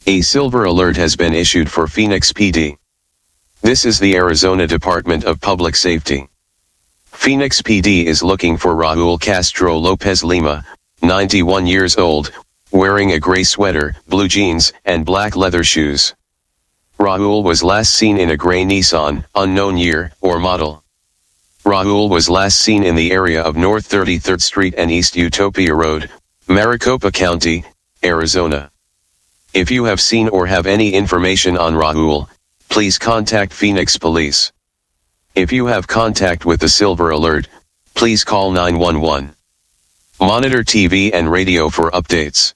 A silver alert has been issued for Phoenix PD. This is the Arizona Department of Public Safety. Phoenix PD is looking for Raul Castro Lopez Lima, 91 years old, wearing a gray sweater, blue jeans, and black leather shoes. Raul was last seen in a gray Nissan, unknown year or model. Raul was last seen in the area of North 33rd Street and East Utopia Road, Maricopa County, Arizona. If you have seen or have any information on Raul, please contact Phoenix Police. If you have contact with the Silver Alert, please call 911. Monitor TV and radio for updates.